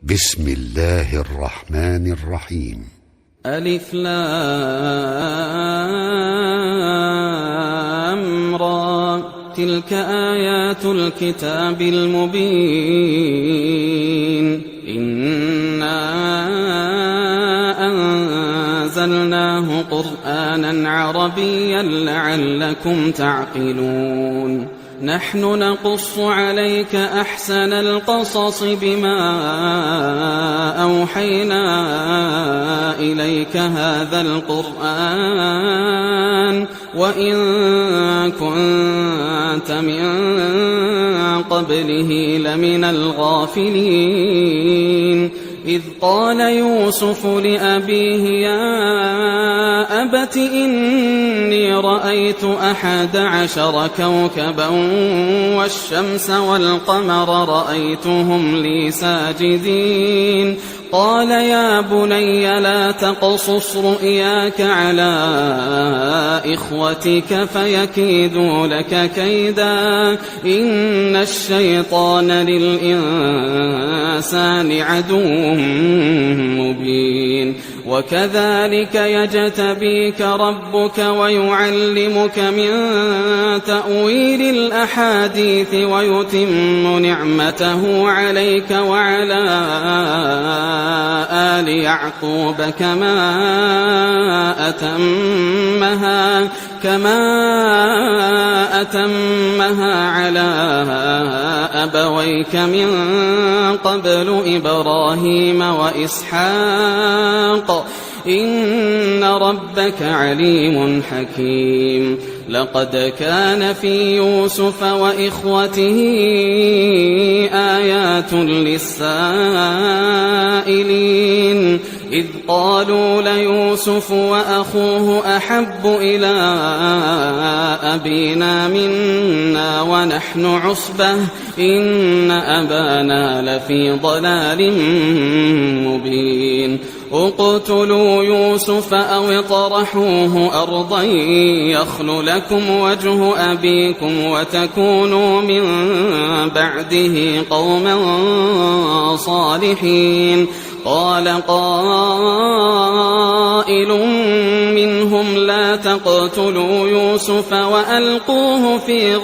بسم الله الرحمن الرحيم. ألف لام را، تلك آيات الكتاب المبين. إنا أنزلناه قرآنا عربيا لعلكم تعقلون. نحن نقص عليك أحسن القصص بما أوحينا إليك هذا القرآن وإن كنت من قبله لمن الغافلين. إذ قال يوسف لأبيه يا أبت إني رأيت 11 كوكبا والشمس والقمر رأيتهم لي ساجدين. قال يا بني لا تقصص رؤياك على إخوتك فيكيدوا لك كيدا إن الشيطان للإنسان عدو مبين. وكذلك يجتبيك ربك ويعلمك من تأويل الأحاديث ويتم نعمته عليك وعلى آل يعقوب كما أتمها على أبويك من قبل إبراهيم وإسحاق إن ربك عليم حكيم. لقد كان في يوسف وإخوته آيات للسائلين إذ قالوا ليوسف وأخوه أحب إلى أبينا منا ونحن عصبة إن أبانا لفي ضلال مبين. اقتلوا يوسف أو اطرحوه أرضا يخل لكم وجه أبيكم وتكونوا من بعده قوما صالحين. قال قائل منهم لا تقتلوا يوسف وألقوه في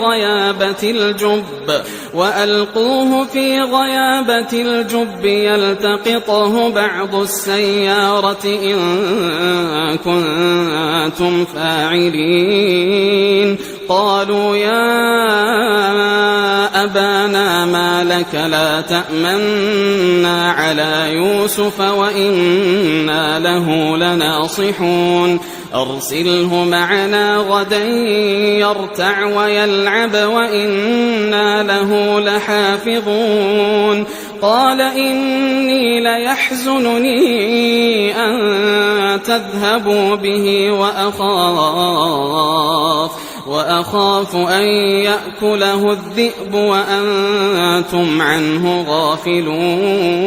غيابة الجب يلتقطه بعض السيارة إن كنتم فاعلين. قالوا يا أبانا ما لك لا تأمنا على يوسف وإنا له لناصحون. أرسله معنا غدا يرتع ويلعب وإنا له لحافظون. قال إني ليحزنني أن تذهبوا به وأخاف أن يأكله الذئب وأنتم عنه غافلون.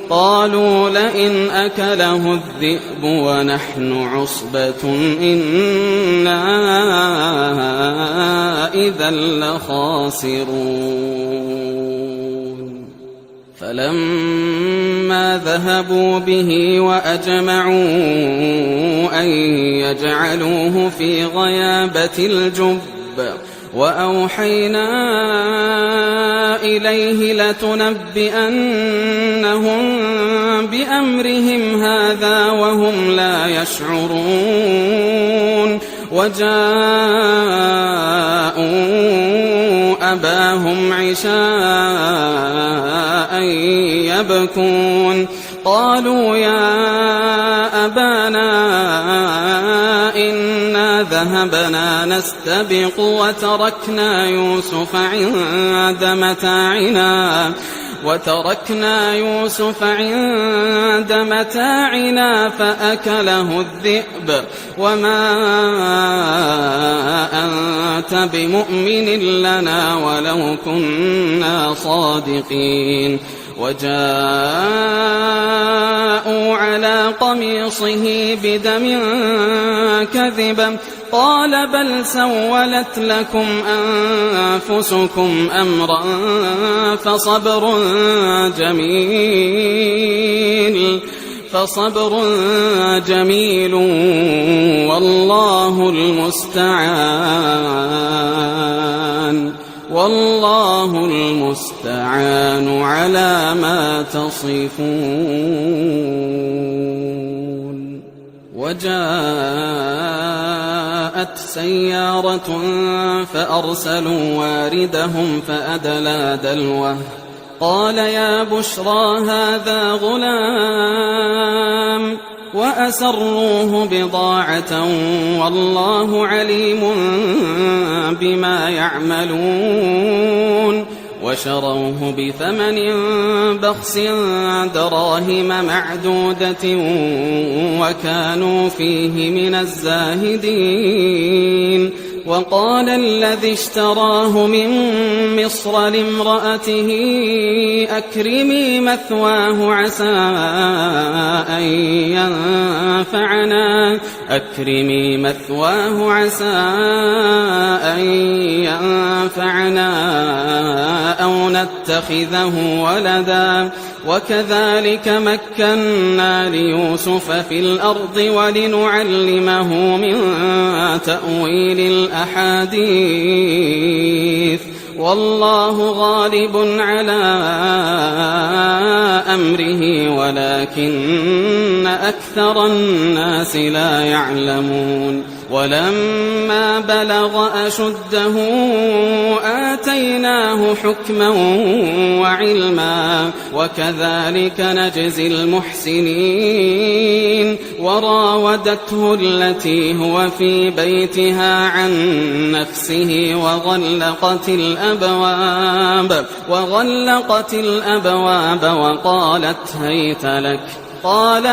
قالوا لئن أكله الذئب ونحن عصبة إنا إذا لخاسرون. فلما ذهبوا به وأجمعوا أن يجعلوه في غيابة الجب وأوحينا إليه لتنبئنهم بأمرهم هذا وهم لا يشعرون. وجاءوا أباهم عشاء يبكون. قالوا يا أبانا إنا ذهبنا نستبق وتركنا يوسف عند متاعنا فأكله الذئب وما أنت بمؤمن لنا ولو كنا صادقين. وجاءوا على قميصه بدم كذبا قال بل سولت لكم أنفسكم أمرا فصبر جميل والله المستعان على ما تصفون. وجاءت سيارة فأرسلوا واردهم فأدلى دلوه قال يا بشرى هذا غلام وأسروه بضاعة والله عليم بما يعملون وشروه بثمن بخس دراهم معدودة وكانوا فيه من الزاهدين. وقال الذي اشتراه من مصر لامرأته أكرمي مثواه عسى أن ينفعنا أو نتخذه ولدا وكذلك مكنا ليوسف في الأرض ولنعلمه من تأويل الأحاديث والله غالب على أمره ولكن أكثر الناس لا يعلمون. ولما بلغ أشده آتيناه حكما وعلما وكذلك نجزي المحسنين. وراودته التي هو في بيتها عن نفسه وغلقت الأبواب وقالت هيت لك قال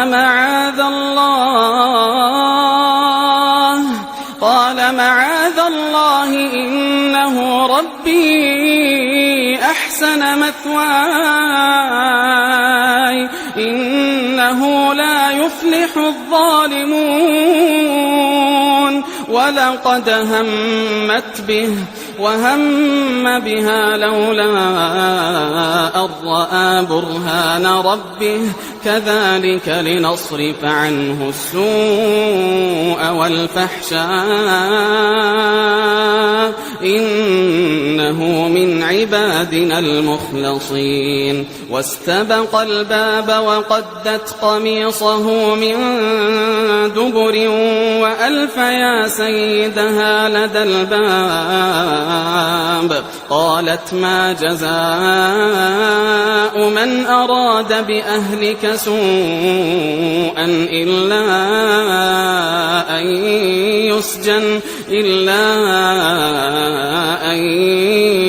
معاذ الله إنه ربي أحسن مثواي إنه لا يفلح الظالمون. ولقد همت به وهم بها لولا أن رأى برهان ربه كذلك لنصرف عنه السوء والفحشاء إنه من عبادنا المخلصين. واستبق الباب وقدت قميصه من دبر وألف يا سيدها لدى الباب قالت ما جزاء من أراد بأهلك سوءا إلا أن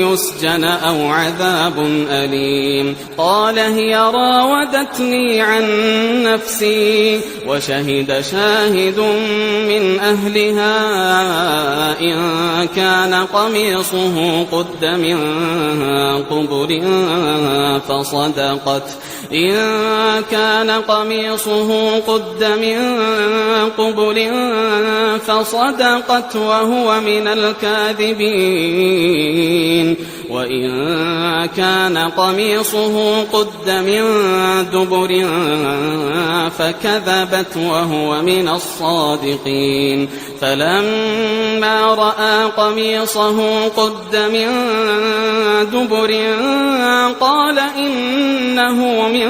يسجن أو عذاب أليم. قال هي راودتني عن نفسي وشهد شاهد من أهلها إن كان قميصه قد من قبل فصدقت وهو من الكاذبين وإن كان قميصه قد من دبر فكذبت وهو من الصادقين. فلما رأى قميصه قد من دبر قال إنه من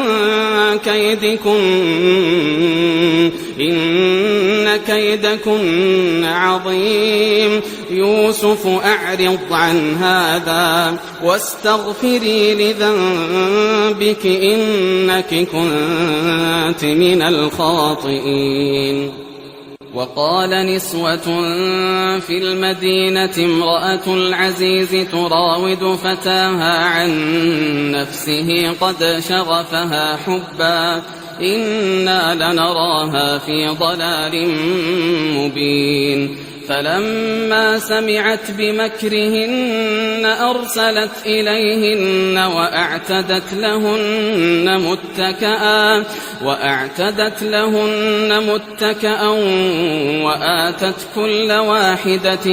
إن كيدكن عظيم. يوسف أعرض عن هذا واستغفري لذنبك إنك كنت من الخاطئين. وقال نسوة في المدينة امرأة العزيز تراود فتاها عن نفسه قد شغفها حبا إنا لنراها في ضلال مبين. فلما سمعت بمكرهن أرسلت إليهن وأعتدت لهن متكأ وآتت كل واحدة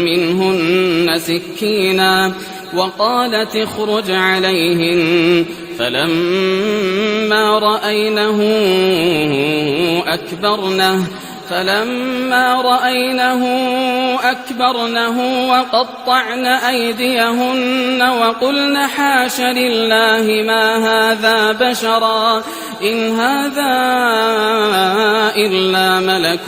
منهن سكينا وقالت اخرج عليهن فلما رأينه أكبرنه وقطعن أيديهن وقلن حاش لله ما هذا بشرا إن هذا إلا ملك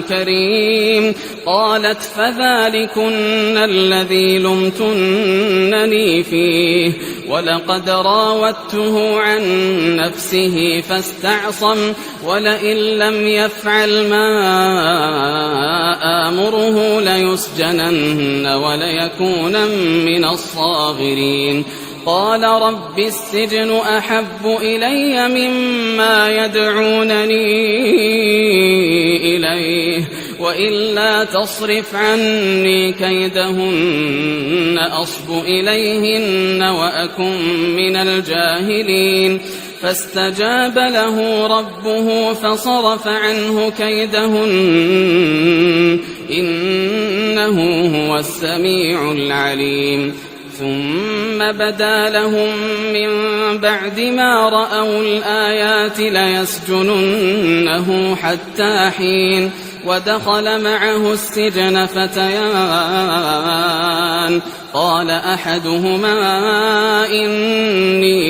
كريم قالت فذلكن الذي لمتنني فيه ولقد راودته عن نفسه فاستعصم ولئن لم يفعل ما آمره ليسجنن وليكون من الصاغرين قال رب السجن أحب إلي مما يدعونني إليه وإلا تصرف عني كيدهن أصب إليهن وأكن من الجاهلين فاستجاب له ربه فصرف عنه كيدهن إنه هو السميع العليم ثم بدا لهم من بعد ما رأوا الآيات ليسجننه حتى حين ودخل معه السجن فتيان قال أحدهما إني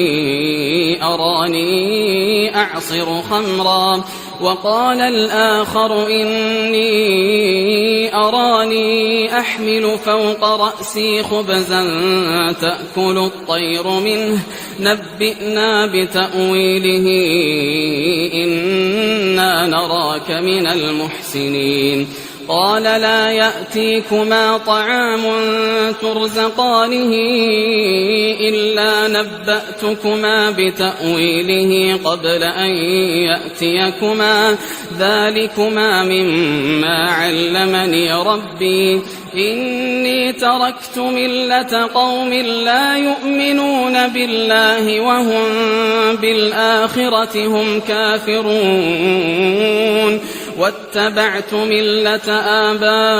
أراني أعصر خمرا وقال الآخر إني أراني أحمل فوق رأسي خبزا تأكل الطير منه نبئنا بتأويله إنا نراك من المحسنين قال لا يأتيكما طعام ترزقانه إلا نبأتكما بتأويله قبل أن يأتيكما ذلكما مما علمني ربي إني تركت ملة قوم لا يؤمنون بالله وهم بالآخرة هم كافرون واتبعت ملة آبائي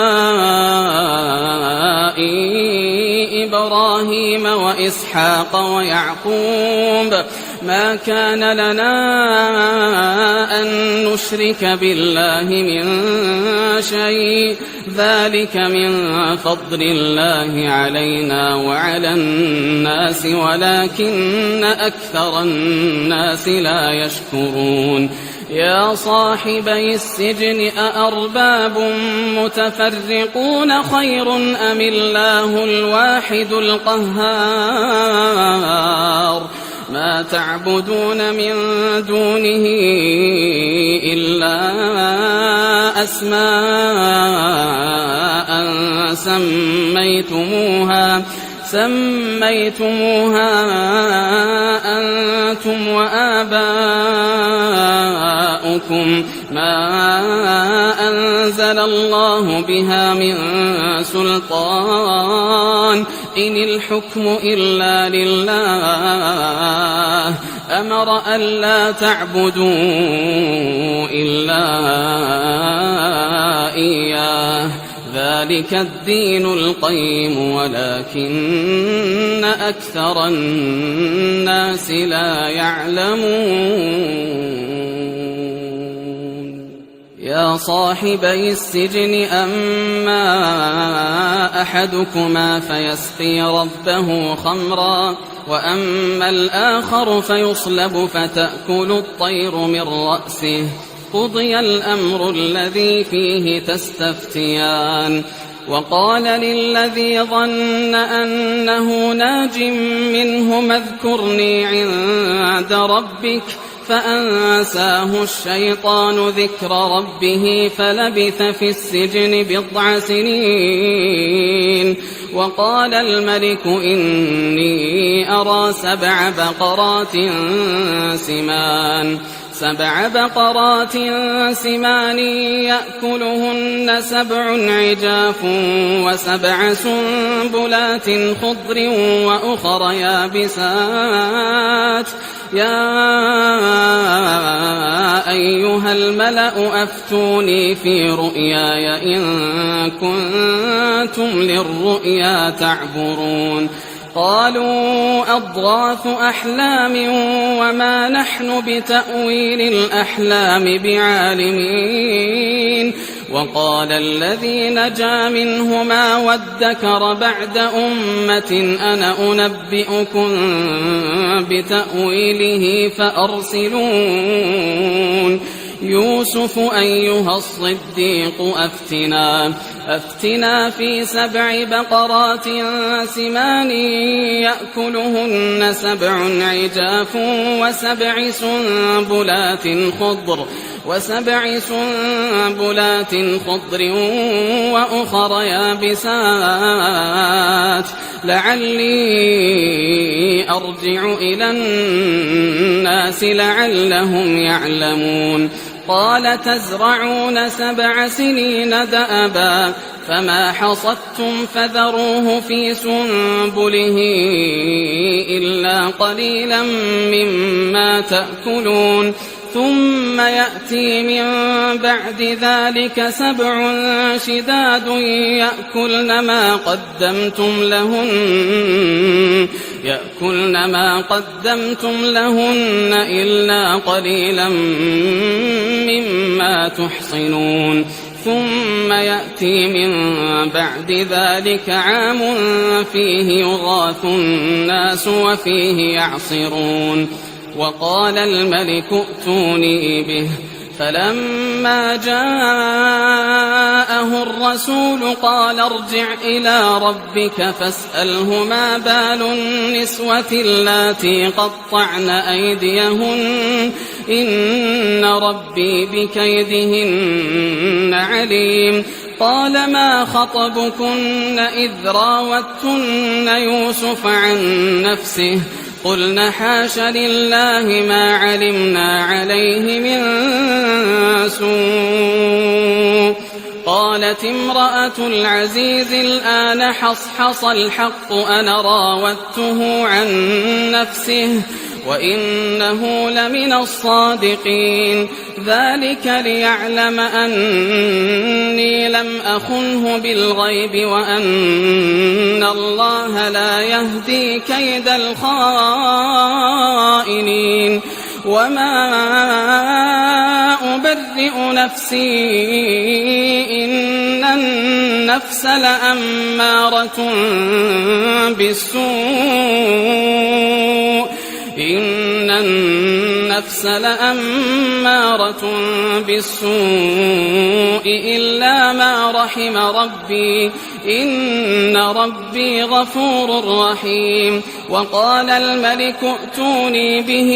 إبراهيم وإسحاق ويعقوب ما كان لنا أن نشرك بالله من شيء ذلك من فضل الله علينا وعلى الناس ولكن أكثر الناس لا يشكرون يا صاحبي السجن أأرباب متفرقون خير أم الله الواحد القهار ما تعبدون من دونه إلا أسماء سميتموها أنتم وآباؤكم ما أنزل الله بها من سلطان إن الحكم إلا لله أمر ألا تعبدوا إلا إياه ذلك الدين القيم ولكن أكثر الناس لا يعلمون يا صاحبي السجن أما أحدكما فيسقي ربه خمرا وأما الآخر فيصلب فتأكل الطير من رأسه قضي الأمر الذي فيه تستفتيان وقال للذي ظن أنه ناج منهما اذكرني عند ربك فأنساه الشيطان ذكر ربه فلبث في السجن 9 سنين وقال الملك إني أرى 7 بقرات 7 بقرات سمان يأكلهن 7 عجاف و7 سنبلات خضر وأخر يابسات يا أيها الملأ أفتوني في رؤياي إن كنتم للرؤيا تعبرون قالوا أضغاث أحلام وما نحن بتأويل الأحلام بعالمين وقال الذي نجا منهما وادكر بعد أمة أنا أنبئكم بتأويله فأرسلون يوسف أيها الصديق أفتنا في 7 بقرات سمان يأكلهن 7 عجاف و7 سنبلات خضر وأخر يابسات لعلي أرجع إلى الناس لعلهم يعلمون قال تزرعون 7 سنين دأبا فما حصدتم فذروه في سنبله إلا قليلا مما تأكلون ثم يأتي من بعد ذلك 7 شداد يأكلن ما قدمتم لهن إلا قليلا مما تحصنون ثم يأتي من بعد ذلك عام فيه يغاث الناس وفيه يعصرون وقال الملك ائتوني به فلما جاءه الرسول قال ارجع إلى ربك فاسأله ما بال النسوة اللاتي قطعن أيديهن إن ربي بكيدهن عليم قال ما خطبكن إذ راوتن يوسف عن نفسه قلنا حاش لله ما علمنا عليه من سوء قالت امرأة العزيز الآن حصحص الحق أنا راودته عن نفسه وإنه لمن الصادقين ذلك ليعلم أني لم أخنه بالغيب وأن الله لا يهدي كيد الخائنين وما أبرئ نفسي إن النفس لأمارة بالسوء إلا ما رحم ربي إن ربي غفور رحيم وقال الملك ائتوني به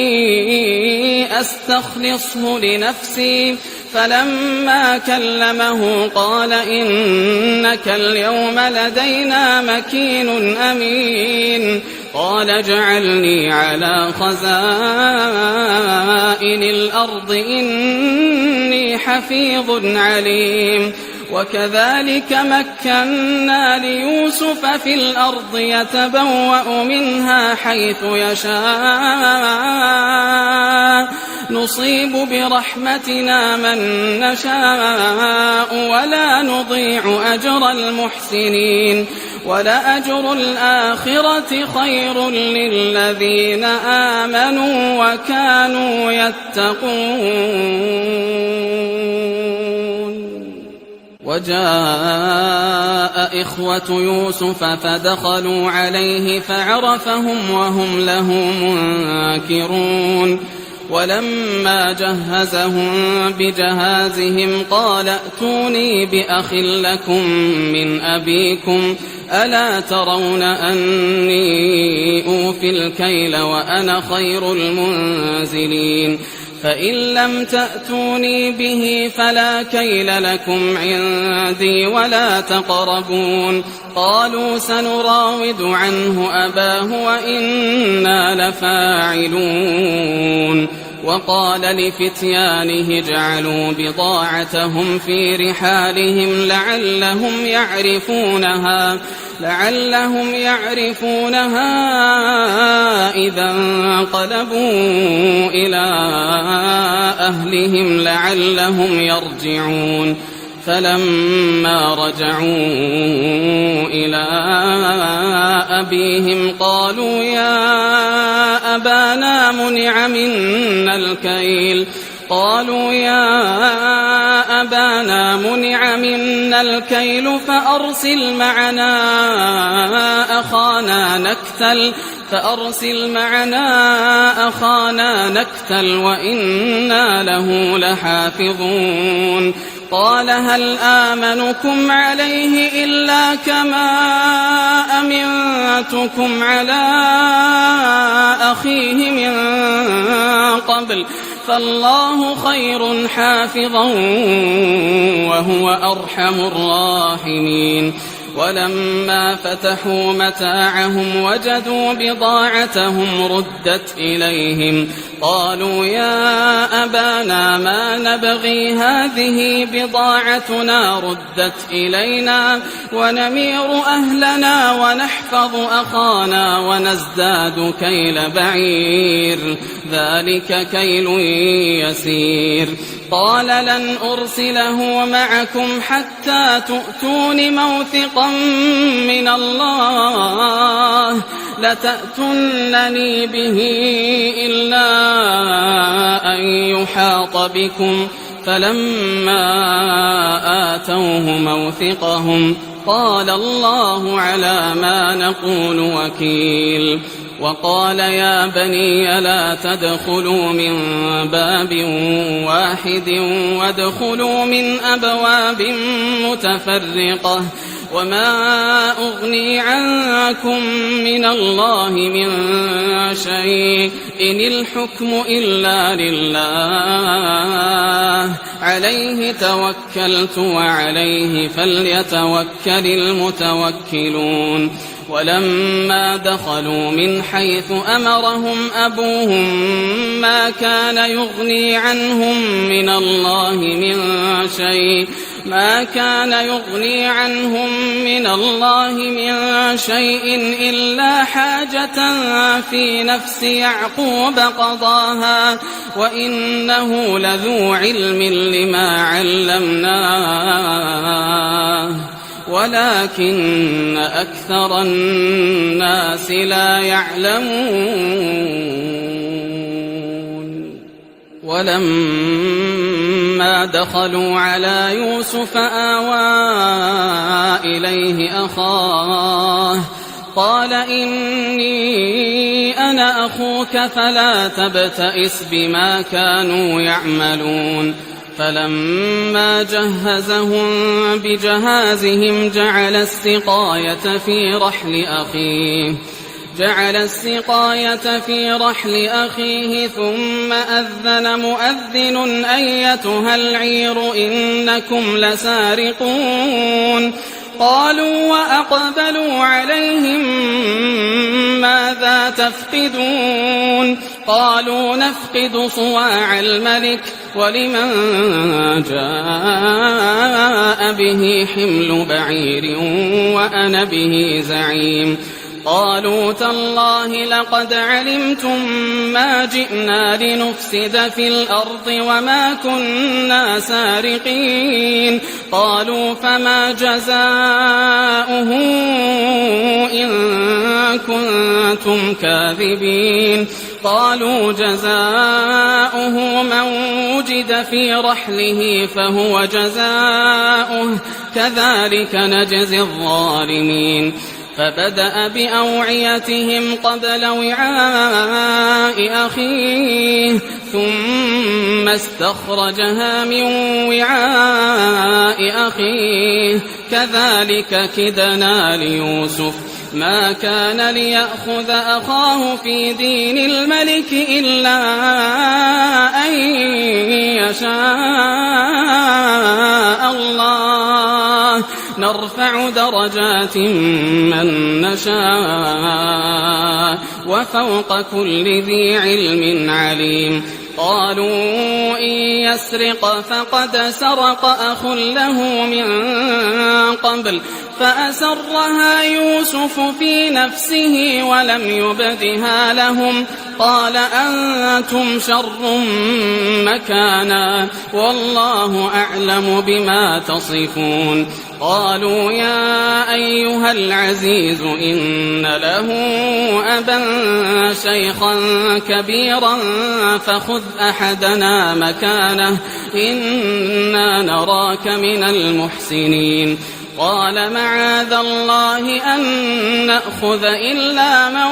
أستخلصه لنفسي فلما كلمه قال إنك اليوم لدينا مكين أمين قال اجعلني على خزائن الأرض إني حفيظ عليم وكذلك مكنا ليوسف في الأرض يتبوأ منها حيث يشاء نصيب برحمتنا من نشاء ولا نضيع أجر المحسنين ولأجر الآخرة خير للذين آمنوا وكانوا يتقون وجاء إخوة يوسف فدخلوا عليه فعرفهم وهم له منكرون ولما جهزهم بجهازهم قال ائتوني بأخ لكم من أبيكم ألا ترون أني أوفي الكيل وأنا خير المنزلين فإن لم تأتوني به فلا كيل لكم عندي ولا تقربون قالوا سنراود عنه أباه وإنا لفاعلون وقال لفتيانه اجعلوا بضاعتهم في رحالهم لعلهم يعرفونها إذا انقلبوا إلى أهلهم لعلهم يرجعون. فلما رجعوا إلى أبيهم قالوا يا أبانا منع منا الكيل فأرسل معنا أخانا نكتل وإنا له لحافظون. قال هل آمنكم عليه إلا كما أمنتكم على أخيه من قبل فالله خير حافظا وهو أرحم الراحمين. ولما فتحوا متاعهم وجدوا بضاعتهم ردت إليهم قالوا يا أبانا ما نبغي هذه بضاعتنا ردت إلينا ونمير أهلنا ونحفظ أخانا ونزداد كيل بعير ذلك كيل يسير. قال لن أرسله معكم حتى تؤتون موثقا من الله لتأتونني به إلا أن يحاط بكم. فلما آتوه موثقهم قال الله على ما نقول وكيل. وقال يا بني لا تدخلوا من باب واحد وادخلوا من أبواب متفرقة وما أغني عنكم من الله من شيء إن الحكم إلا لله عليه توكلت وعليه فليتوكل المتوكلون. ولما دخلوا من حيث أمرهم أبوهم ما كان يغني عنهم من الله من شيء إلا حاجة في نفس يعقوب قضاها وإنه لذو علم لما علمناه ولكن أكثر الناس لا يعلمون. ولما دخلوا على يوسف آوى إليه أخاه قال إني أنا أخوك فلا تبتئس بما كانوا يعملون. فلما جهزهم بجهازهم جعل السقاية في رحل أخيه ثم أذن مؤذن أيتها العير إنكم لسارقون. قالوا وأقبلوا عليهم ماذا تفقدون؟ قالوا نفقد صواع الملك ولمن جاء به حمل بعير وأنا به زعيم. قالوا تالله لقد علمتم ما جئنا لنفسد في الأرض وما كنا سارقين. قالوا فما جزاؤه إن كنتم كاذبين. قالوا جزاؤه من وجد في رحله فهو جزاؤه كذلك نجزي الظالمين. فبدأ بأوعيتهم قبل وعاء أخيه ثم استخرجها من وعاء أخيه كذلك كدنا ليوسف ما كان ليأخذ أخاه في دين الملك إلا أن يشاء الله نرفع درجات من نشاء وفوق كل ذي علم عليم. قالوا إن يسرق فقد سرق أخ له من قبل فأسرها يوسف في نفسه ولم يبدها لهم قال أنتم شر مكانا والله أعلم بما تصفون قالوا يا أيها العزيز إن له أبا شيخا كبيرا فخذ أحدنا مكانه إنا نراك من المحسنين قال معاذ الله أن نأخذ إلا من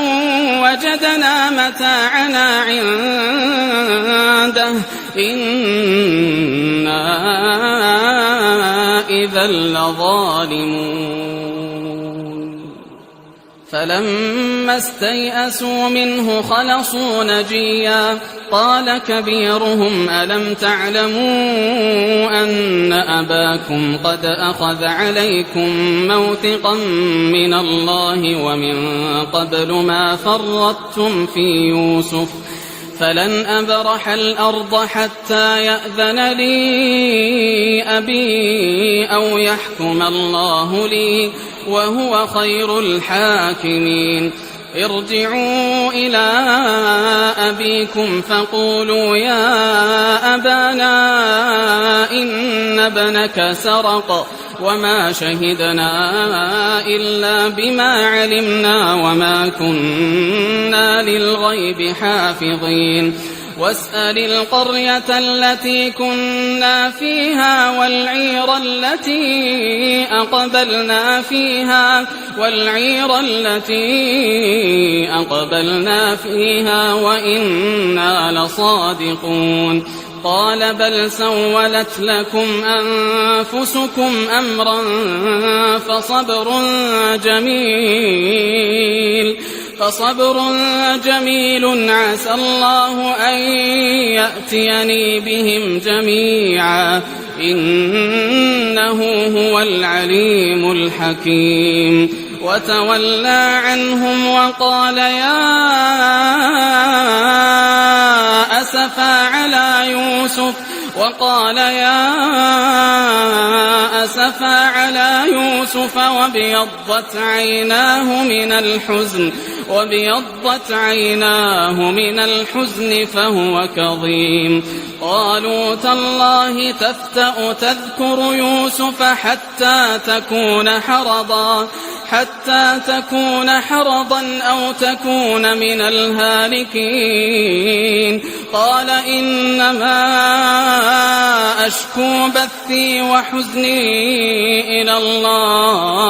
وجدنا متاعنا عنده إنا إذا لظالمون فلما استيئسوا منه خلصوا نجيا قال كبيرهم ألم تعلموا أن أباكم قد أخذ عليكم موثقا من الله ومن قبل ما فرطتم في يوسف فلن أبرح الأرض حتى يأذن لي أبي أو يحكم الله لي وهو خير الحاكمين ارجعوا إلى أبيكم فقولوا يا أبانا إن ابنك سرق وما شهدنا إلا بما علمنا وما كنا للغيب حافظين واسأل القرية التي كنا فيها والعير التي أقبلنا فيها وإنا لصادقون قال بل سولت لكم أنفسكم أمرا فصبر جميل عسى الله أن يأتيني بهم جميعا إنه هو العليم الحكيم وتولى عنهم وقال يا أسفا على يوسف وابيضت عيناه من الحزن فهو كظيم قالوا تالله تفتأ تذكر يوسف حتى تكون حرضا أو تكون من الهالكين قال إنما أشكو بثي وحزني إلى الله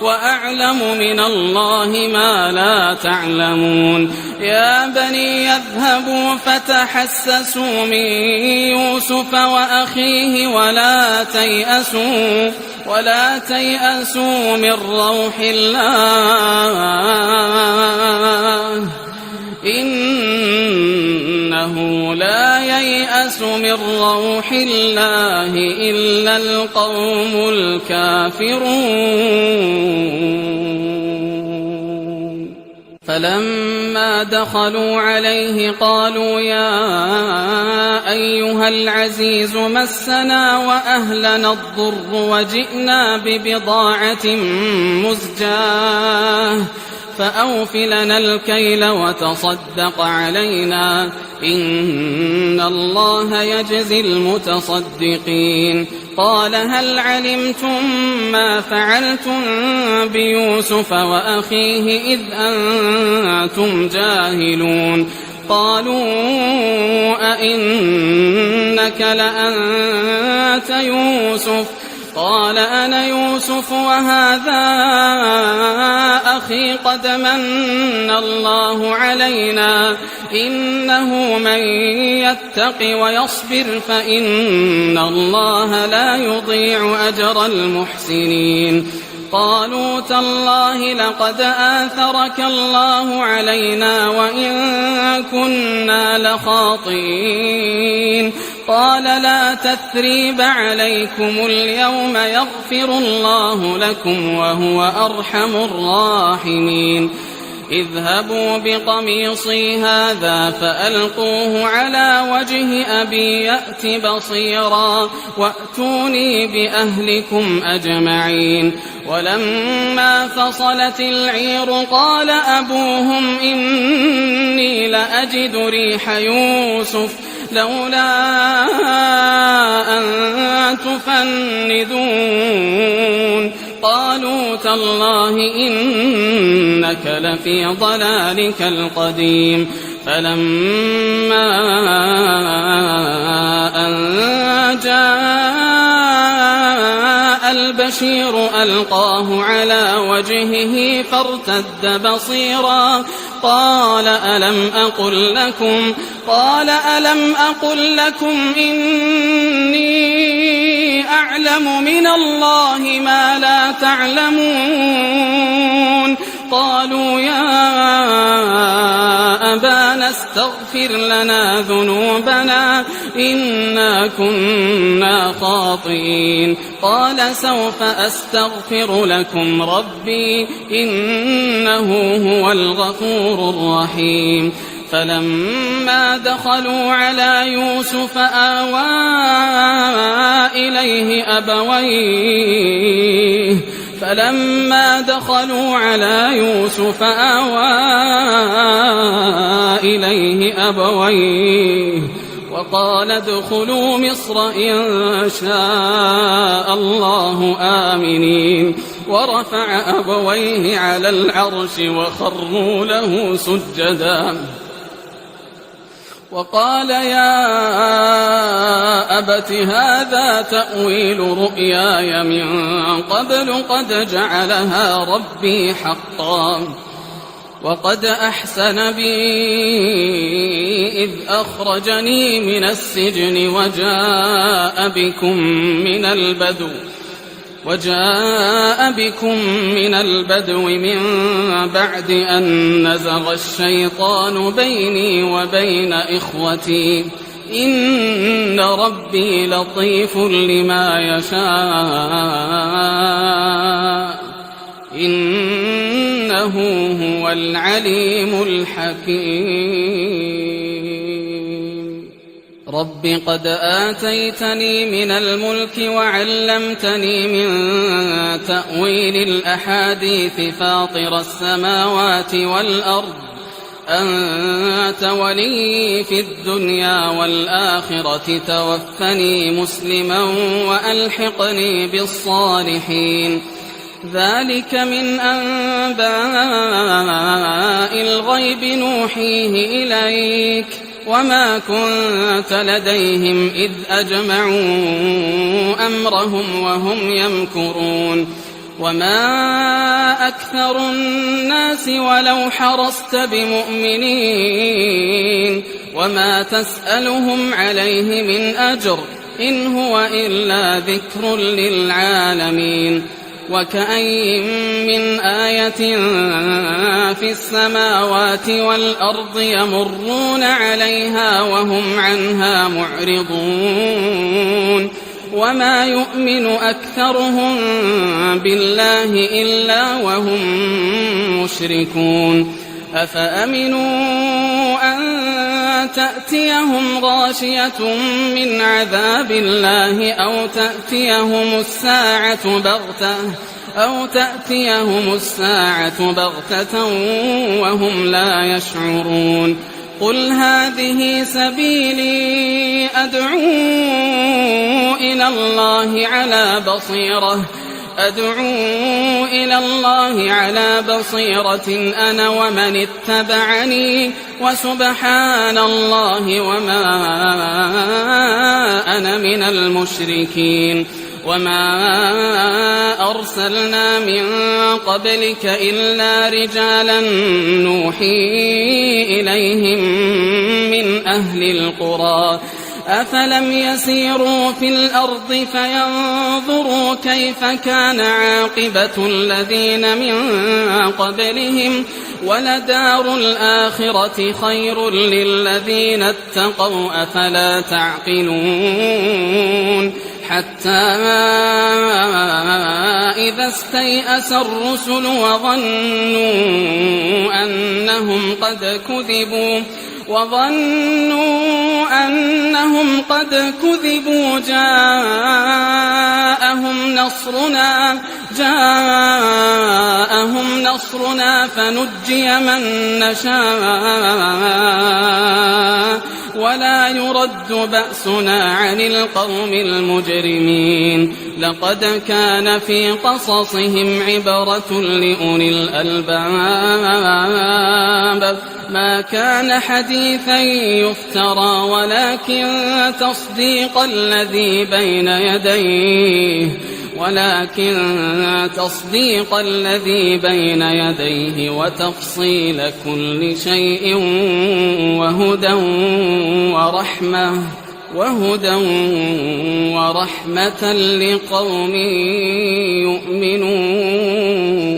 وأعلم من الله ما لا تعلمون يا بني يذهبوا فتحسسوا من يوسف وأخيه ولا تيأسوا من روح الله إنه لا ييأس من روح الله إلا القوم الكافرون فلما دخلوا عليه قالوا يا أيها العزيز مسنا وأهلنا الضر وجئنا ببضاعة مزجاة فأوف لنا الكيل وتصدق علينا إن الله يجزي المتصدقين قال هل علمتم ما فعلتم بيوسف وأخيه إذ أنتم جاهلون قالوا أئنك لأنت يوسف قال أنا يوسف وهذا أخي قد من الله علينا إنه من يتق ويصبر فإن الله لا يضيع أجر المحسنين قالوا تالله لقد آثرك الله علينا وإن كنا لخاطئين قال لا تثريب عليكم اليوم يغفر الله لكم وهو أرحم الراحمين اذهبوا بقميصي هذا فألقوه على وجه أبي يأت بصيرا وأتوني بأهلكم أجمعين. ولما فصلت العير قال أبوهم إني لأجد ريح يوسف لولا أن تفندون. قالوا تالله إنك لفي ضلالك القديم. فلما أن جاء البشير ألقاه على وجهه فارتد بصيرا قال ألم أقل لكم إني أعلم من الله ما لا تعلمون. قالوا يا أبانا استغفر لنا ذنوبنا إنا كنا خاطئين. قال سوف أستغفر لكم ربي إنه هو الغفور الرحيم. فلما دخلوا على يوسف آوى إليه أبويه وقال ادخلوا مصر إن شاء الله آمنين. ورفع أبويه على العرش وخروا له سجدا وقال يا أبت هذا تأويل رؤياي من قبل قد جعلها ربي حقا وقد أحسن بي إذ أخرجني من السجن وجاء بكم من البدو من بعد أن نزغ الشيطان بيني وبين إخوتي إن ربي لطيف لما يشاء إنه هو العليم الحكيم. رب قد آتيتني من الملك وعلمتني من تأويل الأحاديث فاطر السماوات والأرض أنت ولي في الدنيا والآخرة توفني مسلما وألحقني بالصالحين. ذلك من أنباء الغيب نوحيه إليك وما كنت لديهم إذ أجمعوا أمرهم وهم يمكرون. وما أكثر الناس ولو حرصت بمؤمنين وما تسألهم عليه من أجر إن هو إلا ذكر للعالمين. وكأين من آية في السماوات والأرض يمرون عليها وهم عنها معرضون وما يؤمن أكثرهم بالله إلا وهم مشركون. أفأمنوا أن تأتيهم غاشية من عذاب الله أو تأتيهم الساعة بغتة وهم لا يشعرون. قل هذه سبيلي أدعو إلى الله على بصيرة أنا ومن اتبعني وسبحان الله وما أنا من المشركين. وما أرسلنا من قبلك إلا رجالا نوحي إليهم من أهل القرى أفلم يسيروا في الأرض فينظروا كيف كان عاقبة الذين من قبلهم ولدار الآخرة خير للذين اتقوا أفلا تعقلون. حتى إذا استيأس الرسل وظنوا أنهم قد كذبوا جاءهم نصرنا فنجي من نشاء ولا يرد بأسنا عن القوم المجرمين. لقد كان في قصصهم عبرة لأولي الألباب ما كان حديثا يفترى ولكن تصديق الذي بين يديه وتفصيل كل شيء وهدى ورحمة لقوم يؤمنون.